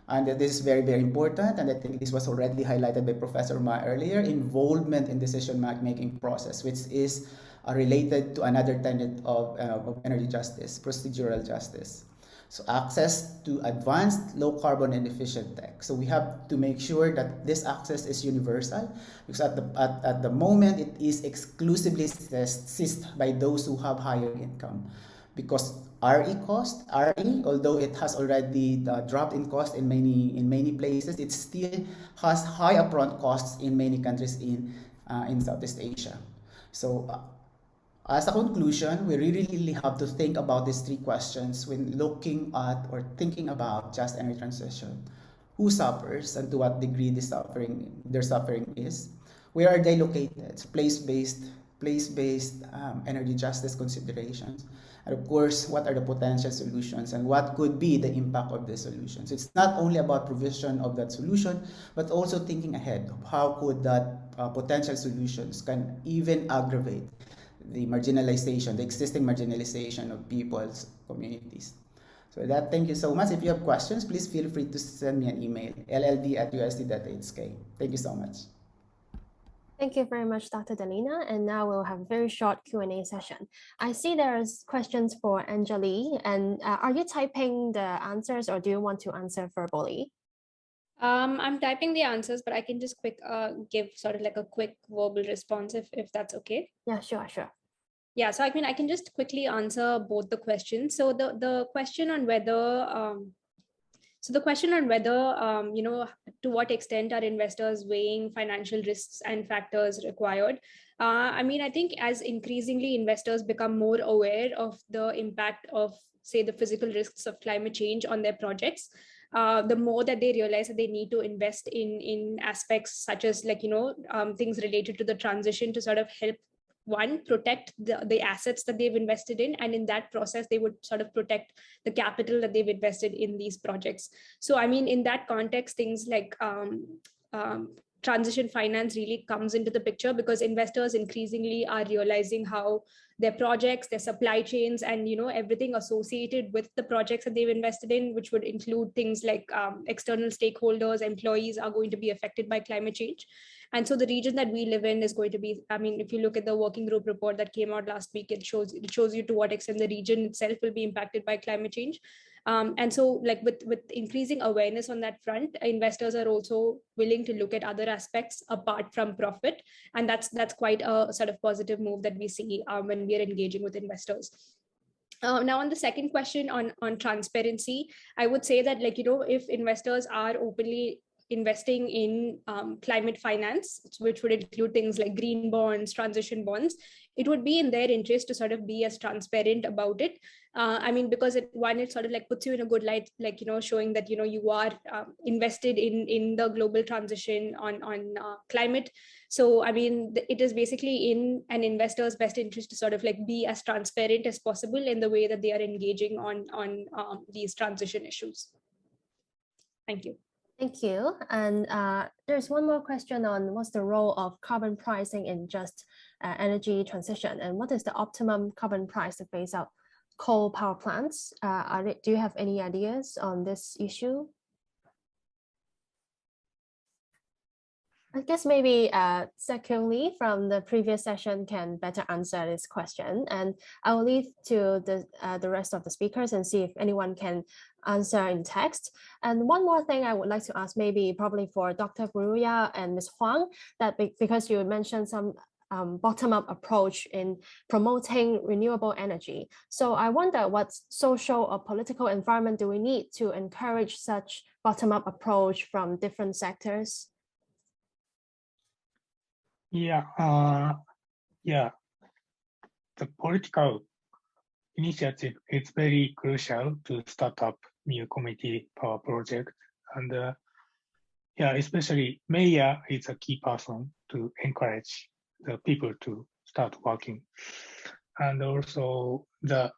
D: And this is very, very important, and I think this was already highlighted by Professor Ma earlier, involvement in decision-making process, which is related to another tenet of energy justice, procedural justice. So access to advanced, low-carbon, and efficient tech. So we have to make sure that this access is universal, because at the moment, it is exclusively seized by those who have higher income. Because RE, although it has already dropped in cost in many places, it still has high upfront costs in many countries in Southeast Asia. So as a conclusion, we really have to think about these three questions when looking at or thinking about just energy transition. Who suffers and to what degree their suffering is? Where are they located? Place-based energy justice considerations. And of course, what are the potential solutions and what could be the impact of the solutions? It's not only about provision of that solution, but also thinking ahead of how could that potential solutions can even aggravate the marginalization, the existing marginalization of people's communities. So with that, thank you so much. If you have questions, please feel free to send me an email, lld@usd.hk. Thank you so much.
A: Thank you very much, Dr. Delina. And now we'll have a very short Q&A session. I see there's questions for Anjali. And are you typing the answers or do you want to answer verbally?
E: I'm typing the answers, but I can just give sort of like a quick verbal response if that's okay.
A: Yeah, sure.
E: Yeah, so I mean, I can just quickly answer both the questions. So the question on whether you know, to what extent are investors weighing financial risks and factors required? I mean, I think as increasingly investors become more aware of the impact of, say, the physical risks of climate change on their projects, the more that they realize that they need to invest in aspects such as, like, you know, things related to the transition to sort of help protect the assets that they've invested in, and in that process they would sort of protect the capital that they've invested in these projects. So I mean, in that context, things like transition finance really comes into the picture, because investors increasingly are realizing how their projects, their supply chains, and everything associated with the projects that they've invested in, which would include things like external stakeholders, employees, are going to be affected by climate change. And so the region that we live in is going to be, I mean, if you look at the working group report that came out last week, it shows you to what extent the region itself will be impacted by climate change. And so like with increasing awareness on that front, investors are also willing to look at other aspects apart from profit. And that's quite a sort of positive move that we see when we are engaging with investors. Now, on the second question on transparency, I would say that, like, if investors are openly investing in climate finance, which would include things like green bonds, transition bonds, it would be in their interest to sort of be as transparent about it. I mean, because it sort of like puts you in a good light, like, showing that, you are invested in the global transition on climate. So, I mean, it is basically in an investor's best interest to sort of like be as transparent as possible in the way that they are engaging on these transition issues. Thank you.
A: Thank you. And there's one more question on what's the role of carbon pricing in just energy transition, and what is the optimum carbon price to phase out coal power plants? Do you have any ideas on this issue? I guess maybe Secondly from the previous session can better answer this question, and I will leave to the rest of the speakers and see if anyone can answer in text. And one more thing I would like to ask, maybe probably for Dr. Furuya and Ms. Hwang, that because you mentioned some bottom-up approach in promoting renewable energy. So I wonder what social or political environment do we need to encourage such bottom-up approach from different sectors?
B: Yeah, the political initiative is very crucial to start up new community power project, and especially mayor is a key person to encourage the people to start working, and also it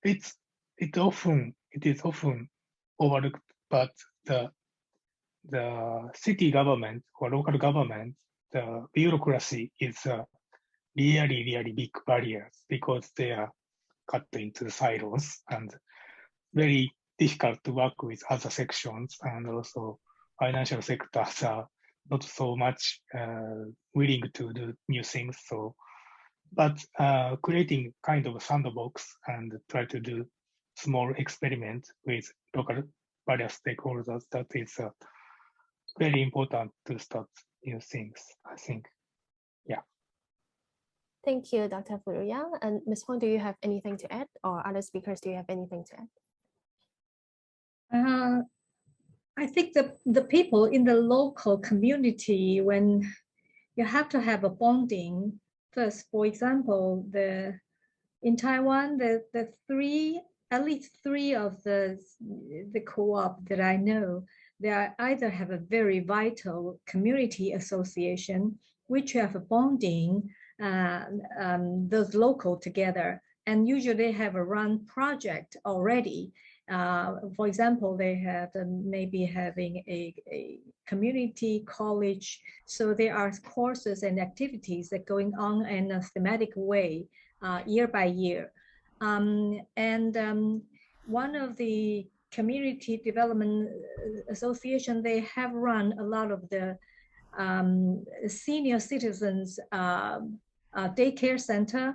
B: is often overlooked, but the city government or local government, the bureaucracy is really big barriers, because they are cut into the silos and very difficult to work with other sections, and also financial sectors are not so much willing to do new things. So, but creating kind of a sandbox and try to do small experiment with local various stakeholders, that is very important to start new things, I think. Yeah.
A: Thank you, Dr. Furuya. And Ms. Hwang, do you have anything to add, or other speakers, do you have anything to add?
C: I think the people in the local community, when you have to have a bonding first. For example, in Taiwan, at least three of the co-op that I know, they either have a very vital community association, which have a bonding those local together, and usually they have a run project already. For example, they have maybe having a community college, so there are courses and activities that going on in a thematic way year by year. One of the community development association, they have run a lot of the senior citizens daycare center,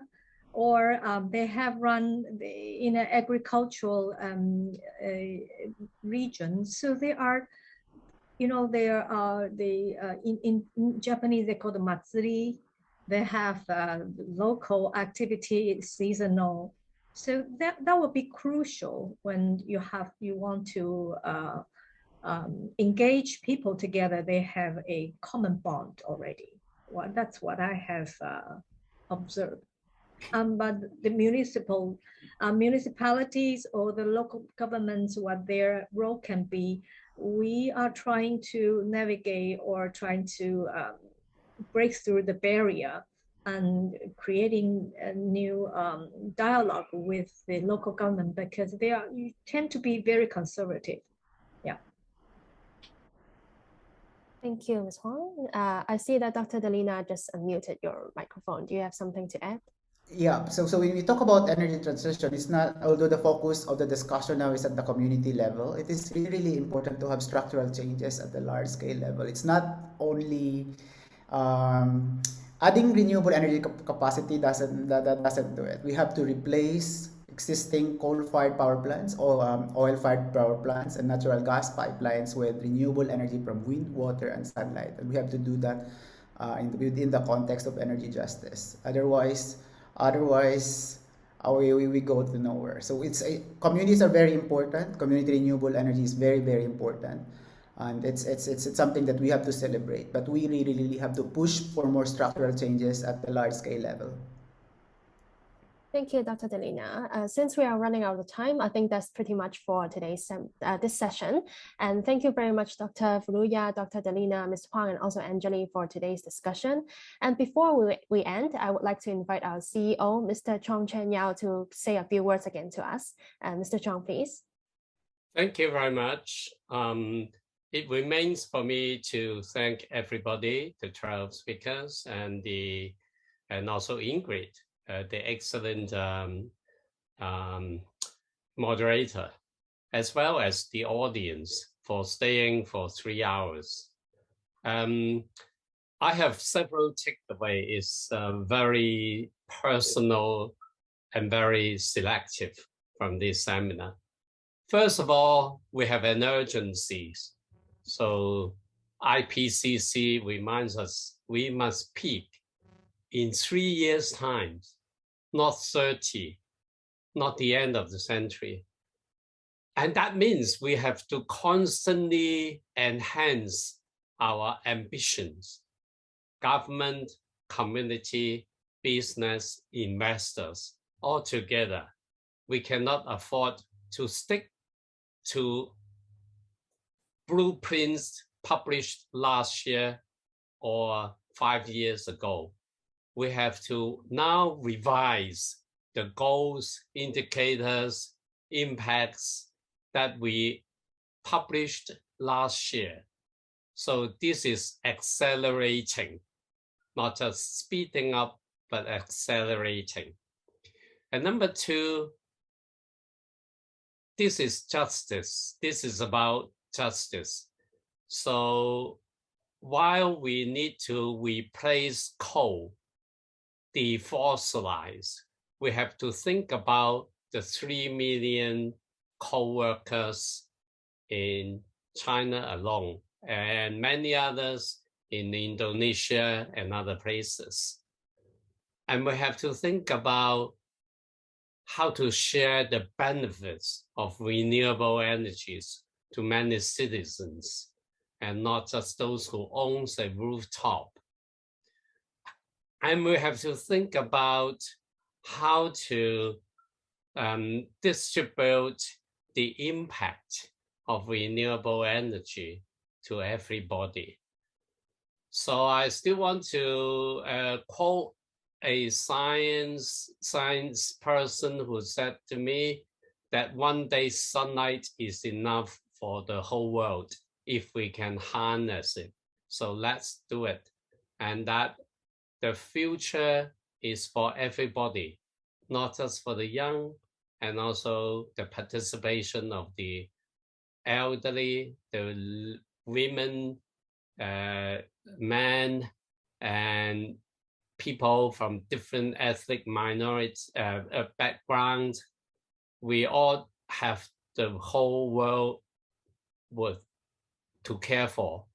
C: or they have run in an agricultural region. So they are, in Japanese they call the matsuri. They have local activity, seasonal. So that would be crucial when you want to engage people together. They have a common bond already. Well, that's what I have observed. But the municipalities or the local governments, what their role can be, we are trying to navigate or trying to break through the barrier and creating a new dialogue with the local government, because you tend to be very conservative. Yeah.
A: Thank you, Ms. Hwang. I see that Dr. Delina just unmuted your microphone. Do you have something to add?
D: Yeah, so when we talk about energy transition, it's not, although the focus of the discussion now is at the community level, it is really, really important to have structural changes at the large scale level. It's not only adding renewable energy capacity that doesn't do it. We have to replace existing coal-fired power plants or oil-fired power plants and natural gas pipelines with renewable energy from wind, water, and sunlight. And we have to do that within the context of energy justice. Otherwise, we go to nowhere. So communities are very important. Community renewable energy is very, very important. And it's something that we have to celebrate. But we really, really have to push for more structural changes at the large scale level.
A: Thank you, Dr. Delina. Since we are running out of time, I think that's pretty much for today's this session. And thank you very much, Dr. Furuya, Dr. Delina, Ms. Hwang, and also Anjali for today's discussion. And before we end, I would like to invite our CEO, Mr. Chong Chen Yao, to say a few words again to us. Mr. Chong, please.
F: Thank you very much. It remains for me to thank everybody, the 12 speakers, and also Ingrid, the excellent moderator, as well as the audience for staying for 3 hours. I have several takeaways. It's very personal and very selective from this seminar. First of all, we have an urgency. So IPCC reminds us we must peak in 3 years' time, not 30, not the end of the century. And that means we have to constantly enhance our ambitions. Government, community, business, investors, all together. We cannot afford to stick to blueprints published last year or 5 years ago. We have to now revise the goals, indicators, impacts that we published last year. So this is accelerating, not just speeding up, but accelerating. And number two, this is justice. This is about justice. So while we need to replace coal, defossilize, we have to think about the 3 million coal workers in China alone and many others in Indonesia and other places. And we have to think about how to share the benefits of renewable energies to many citizens and not just those who own a rooftop. And we have to think about how to distribute the impact of renewable energy to everybody. So I still want to quote a science person who said to me that one day sunlight is enough for the whole world if we can harness it. So let's do it. And that the future is for everybody, not just for the young, and also the participation of the elderly, the women, men, and people from different ethnic minorities, backgrounds. We all have the whole world to care for.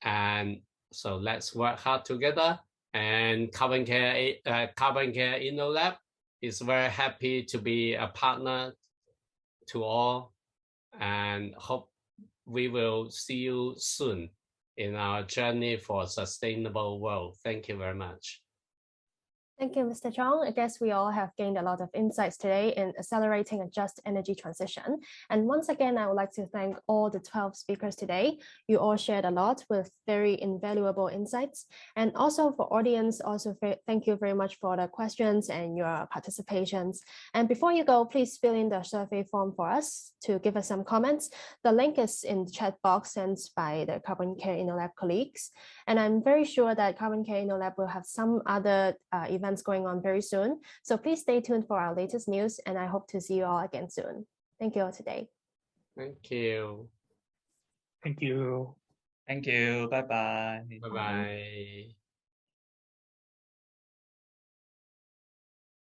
F: And so let's work hard together. And Carbon Care InnoLab is very happy to be a partner to all, and hope we will see you soon in our journey for a sustainable world. Thank you very much.
A: Thank you, Mr. Chong. I guess we all have gained a lot of insights today in accelerating a just energy transition. And once again, I would like to thank all the 12 speakers today. You all shared a lot with very invaluable insights. And also for audience, also thank you very much for the questions and your participations. And before you go, please fill in the survey form for us to give us some comments. The link is in the chat box sent by the Carbon Care InnoLab colleagues. And I'm very sure that Carbon Care InnoLab will have some other events going on very soon. So please stay tuned for our latest news, and I hope to see you all again soon. Thank you all today.
F: Thank you.
B: Thank you.
G: Thank you. Bye bye.
F: Bye bye.